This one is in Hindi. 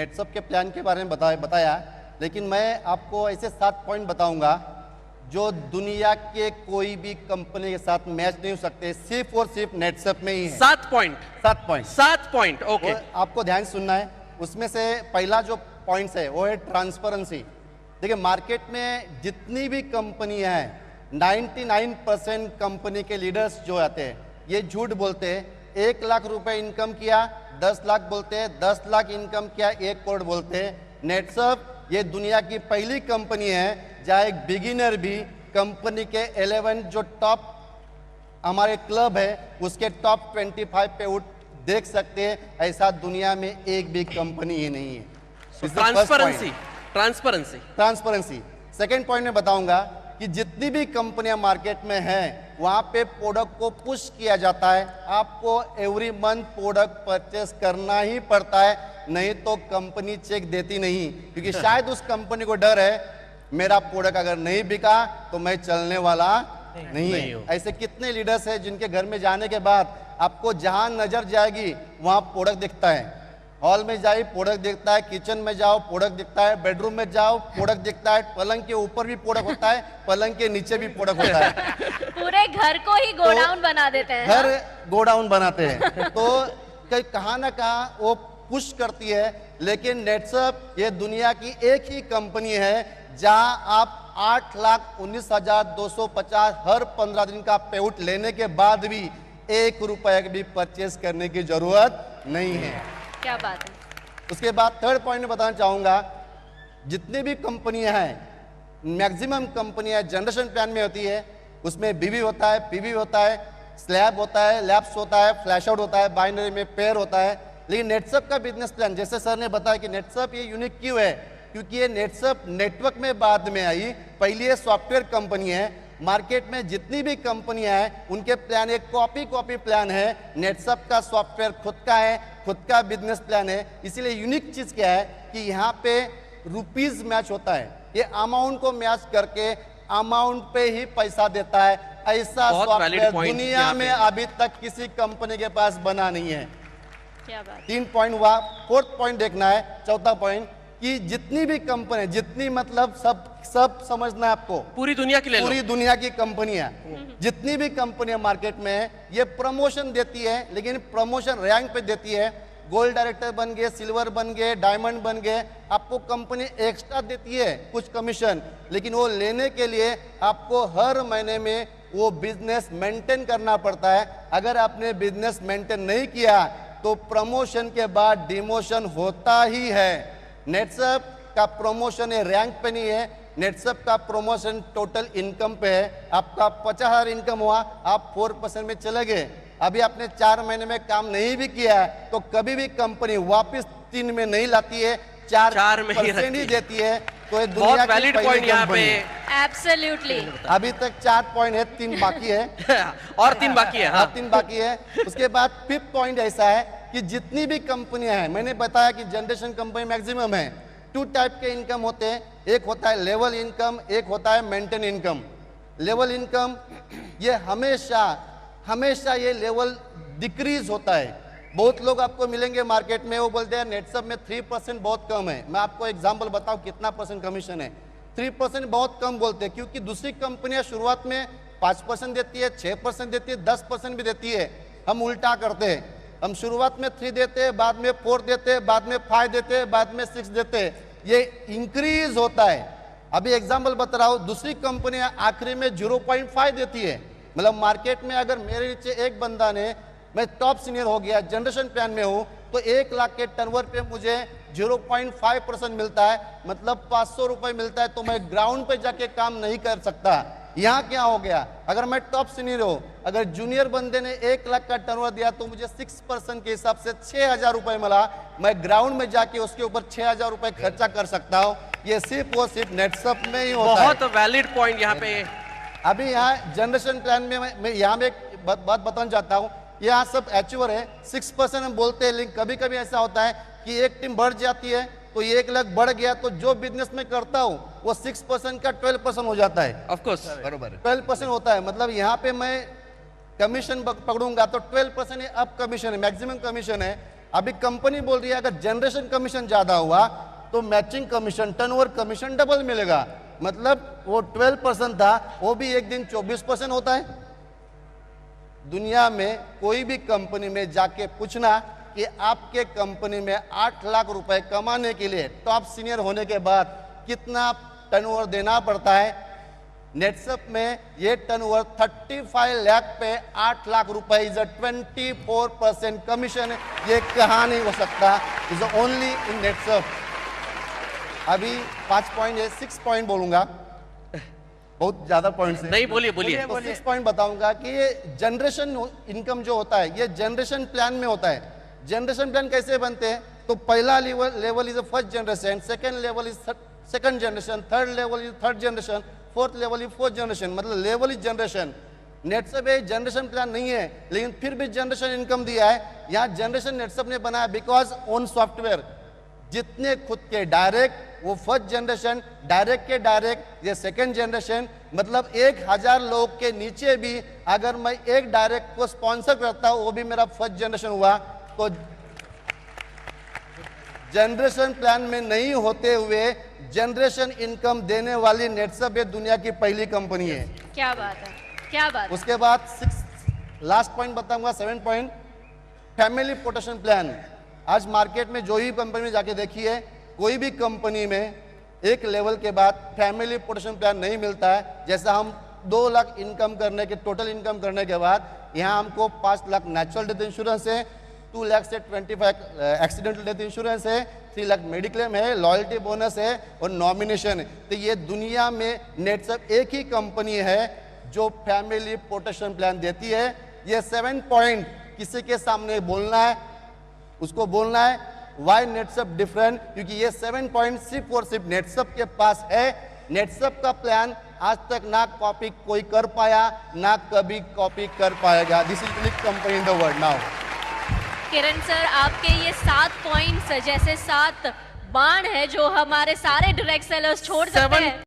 नेटसप के प्लान के बारे में बताया, लेकिन मैं आपको ऐसे 7 पॉइंट बताऊंगा जो दुनिया के कोई भी कंपनी के साथ मैच नहीं हो सकते, सिर्फ और सिर्फ नेटसप में ही है। 7 पॉइंट। 7 point okay. आपको ध्यान सुनना है। उसमें से पहला जो पॉइंट है वो है ट्रांसपेरेंसी। देखिए, मार्केट में जितनी भी कंपनियां हैं, 99% कंपनी के लीडर्स जो आते हैं ये झूठ बोलते हैं। 1 लाख रुपए इनकम किया 10 लाख बोलते हैं, 10 लाख इनकम किया 1 करोड़ बोलते हैं। नेटसप ये दुनिया की पहली कंपनी है जहां एक बिगिनर भी कंपनी के 11 जो टॉप हमारे क्लब है उसके टॉप 25 पे उठ देख सकते हैं। ऐसा दुनिया में एक भी कंपनी ही नहीं है। ट्रांसपेरेंसी। सेकेंड पॉइंट में बताऊंगा कि जितनी भी कंपनियां मार्केट में हैं वहां पे प्रोडक्ट को पुश किया जाता है। आपको एवरी मंथ प्रोडक्ट परचेस करना ही पड़ता है, नहीं तो कंपनी चेक देती नहीं, क्योंकि शायद उस कंपनी को डर है मेरा प्रोडक्ट अगर नहीं बिका तो मैं चलने वाला नहीं है। ऐसे कितने लीडर्स हैं जिनके घर में जाने के बाद आपको जहां नजर जाएगी वहां प्रोडक्ट दिखता है। हॉल में जाइए प्रोडक्ट दिखता है, किचन में जाओ प्रोडक्ट दिखता है, बेडरूम में जाओ प्रोडक्ट दिखता है, पलंग के ऊपर भी प्रोडक्ट होता है, पलंग के नीचे भी प्रोडक्ट होता है। पूरे घर को ही गोडाउन बना देते हैं। घर गोडाउन बनाते हैं। तो कहाँ ना कहाँ वो पुश करती है। लेकिन नेटसप ये दुनिया की एक ही कंपनी है जहां आप 8,19,250 हर 15 दिन का पेआउट लेने के बाद भी 1 रुपए भी परचेस करने की जरूरत नहीं है। क्या बात है। उसके बाद थर्ड पॉइंट में बताना चाहूंगा, जितनी भी कंपनियां हैं, मैक्सिमम कंपनियां जनरेशन प्लान में होती है। उसमें बीवी होता है, पीवी होता है, स्लैब होता है, लैब्स होता है, फ्लैश आउट होता है, बाइनरी में पेयर होता है। लेकिन नेटसप का बिजनेस प्लान, जैसे सर ने बताया कि नेटसप ये यूनिक क्यों है, क्योंकि ये नेटसप नेटवर्क में बाद में आई, पहली ये सॉफ्टवेयर कंपनी है। मार्केट में जितनी भी कंपनियां हैं उनके प्लान एक कॉपी प्लान है। नेटसप का सॉफ्टवेयर खुद का है, खुद का बिजनेस प्लान है। इसीलिए यूनिक चीज क्या है कि यहाँ पे रुपीज मैच होता है, ये अमाउंट को मैच करके अमाउंट पे ही पैसा देता है। ऐसा सॉफ्टवेयर दुनिया में अभी तक किसी कंपनी के पास बना नहीं है। क्या बात। 3 पॉइंट हुआ। फोर्थ पॉइंट देखना है, चौथा पॉइंट कि जितनी भी कंपनी, जितनी मतलब सब समझना है आपको, पूरी दुनिया की पूरी दुनिया की कंपनियां, जितनी भी कंपनियां मार्केट में है ये प्रमोशन देती है, लेकिन प्रमोशन रैंक पे देती है। गोल्ड डायरेक्टर बन गए, सिल्वर बन गए, डायमंड बन गए, आपको कंपनी एक्स्ट्रा देती है कुछ कमीशन, लेकिन वो लेने के लिए आपको हर महीने में वो बिजनेस मेंटेन करना पड़ता है। अगर आपने बिजनेस मेंटेन नहीं किया तो प्रमोशन के बाद डिमोशन होता ही है। नेटसप का प्रमोशन है रैंक पे नहीं है, नेटसप का प्रमोशन टोटल इनकम पे है। आपका 50,000 इनकम हुआ, आप 4% में चले गए, अभी आपने 4 महीने में काम नहीं भी किया है तो कभी भी कंपनी वापस 3 में नहीं लाती है, 4% ही देती है। तो ये दुनिया की वैलिड पॉइंट यहाँ पे। एब्सोल्युटली। अभी तक 4 पॉइंट है, 3 बाकी है। और 3 बाकी है। हाँ। 3 बाकी है। उसके बाद 5th पॉइंट ऐसा है कि जितनी भी कंपनियां हैं, मैंने बताया कि जनरेशन कंपनी मैक्सिमम है। 2 टाइप के इनकम होते हैं, एक होता है लेवल इनकम, एक होता है मेंटेन इनकम। लेवल इनकम ये हमेशा ये लेवल डिक्रीज होता है। बहुत लोग आपको मिलेंगे मार्केट में, वो बोलते हैं नेटसप में 3% बहुत कम है। मैं आपको एग्जांपल बताऊं कितना % कमीशन है। 3% बहुत कम बोलते हैं, क्योंकि दूसरी कंपनियां शुरुआत में 5% देती है, 6% देती है, 10% भी देती है। हम उल्टा करते हैं, हम शुरुआत में 3 देते हैं, बाद में 4 देते हैं, बाद में 5 देते हैं, बाद में 6 देते हैं। ये इंक्रीज होता है। अभी एग्जांपल बता रहा हूं, दूसरी कंपनियां आखिरी में 0.5 देती है। मतलब मार्केट में अगर मेरे नीचे एक बंदा ने, मैं टॉप सीनियर हो गया, जनरेशन प्लान में हूं, तो 1 लाख के टर्नओवर पे मुझे 0.5% मिलता है, मतलब 500 रुपए मिलता है। तो मैं ग्राउंड पे जाके काम नहीं कर सकता। यहाँ क्या हो गया, अगर मैं टॉप सीनियर हूं, अगर जूनियर बंदे ने 1 लाख का टर्नओवर दिया तो मुझे 6% के हिसाब से 6,000 रुपए मिला। मैं ग्राउंड में जाके उसके ऊपर 6,000 रुपए खर्चा कर सकता हूँ। ये सिर्फ और सिर्फ नेटसप में ही होता है। बहुत वैलिड पॉइंट यहाँ पे। अभी यहाँ जनरेशन प्लान में मैं यहाँ में एक बात बताना चाहता हूँ। यहाँ सब अचीवर है, 6% हम बोलते हैं, लेकिन कभी कभी ऐसा होता है कि एक टीम बढ़ जाती है तो 1 लाख बढ़ गया, तो जो बिजनेस में करता हूँ वो 6% का 12% हो जाता है। ऑफ कोर्स बरोबर 12% होता है। मतलब यहाँ पे मैं कमीशन पकड़ूंगा तो 12% अब कमीशन है, मैक्सिमम कमीशन है। अभी कंपनी बोल रही है अगर जनरेशन कमीशन ज्यादा हुआ तो matching commission turnover commission double मिलेगा, मतलब वो 12% था वो भी एक दिन 24% होता है। दुनिया में कोई भी कंपनी में जाके पूछना कि आपके कंपनी में 8 लाख रुपए कमाने के लिए टॉप सीनियर होने के बाद कितना टर्नओवर देना पड़ता है। नेटसप में ये टर्नओवर 35 लाख पे 8 लाख रुपए इज अ 24% कमीशन। ये कहाँ नहीं हो सकता, इज ओनली इन नेटसप। अभी 5 पॉइंट है, 6 पॉइंट बोलूंगा, बहुत ज्यादा पॉइंट नहीं बोलिए बोलिए। तो 6 पॉइंट बताऊंगा कि ये जनरेशन इनकम जो होता है ये जनरेशन प्लान में होता है। जनरेशन प्लान कैसे बनते हैं, तो पहला level is first generation, second level is second generation, third level is third generation, fourth level is fourth generation, मतलब लेवल इज जनरेशन। नेटसप एक जनरेशन प्लान नहीं है लेकिन फिर भी जनरेशन इनकम दिया है। यहाँ जनरेशन नेटसप ने बनाया बिकॉज ओन सॉफ्टवेयर, जितने खुद के डायरेक्ट वो फर्स्ट जनरेशन, डायरेक्ट के डायरेक्ट ये सेकंड जनरेशन, मतलब 1000 लोग के नीचे भी अगर मैं एक डायरेक्ट को स्पॉन्सर करता हूं वो भी मेरा फर्स्ट जनरेशन हुआ। तो जनरेशन प्लान में नहीं होते हुए जनरेशन इनकम देने वाली नेटसप ये दुनिया की पहली कंपनी है। क्या बात है, क्या बात है। उसके बाद 6 लास्ट पॉइंट बताऊंगा, 7 पॉइंट, फैमिली प्रोटेक्शन प्लान। आज मार्केट में जो ही कंपनी में जाके देखिए, कोई भी कंपनी में एक लेवल के बाद फैमिली प्रोटेक्शन प्लान नहीं मिलता है। जैसा हम 2 लाख इनकम करने के टोटल इनकम करने के बाद यहाँ हमको 5 लाख नेचुरल डेथ इंश्योरेंस है, 2 लाख से 25 एक्सीडेंटल डेथ इंश्योरेंस है, 3 लाख मेडिक्लेम है, लॉयल्टी बोनस है और नॉमिनेशन है। तो ये दुनिया में नेटसप एक ही कंपनी है जो फैमिली प्रोटेक्शन प्लान देती है। ये 7 पॉइंट किसी के सामने बोलना है, उसको बोलना है वाई नेटसप डिफरेंट, क्योंकि ये 7 पॉइंट सिर्फ और सिर्फ नेटसप के पास है। नेटसप का प्लान आज तक ना कॉपी कोई कर पाया, ना कभी कॉपी कर पाएगा। This is unique company in the world now. Kiran sir, आपके ये 7 पॉइंट्स जैसे 7 बाण है जो हमारे सारे डायरेक्ट सेलर्स छोड़ सकते हैं।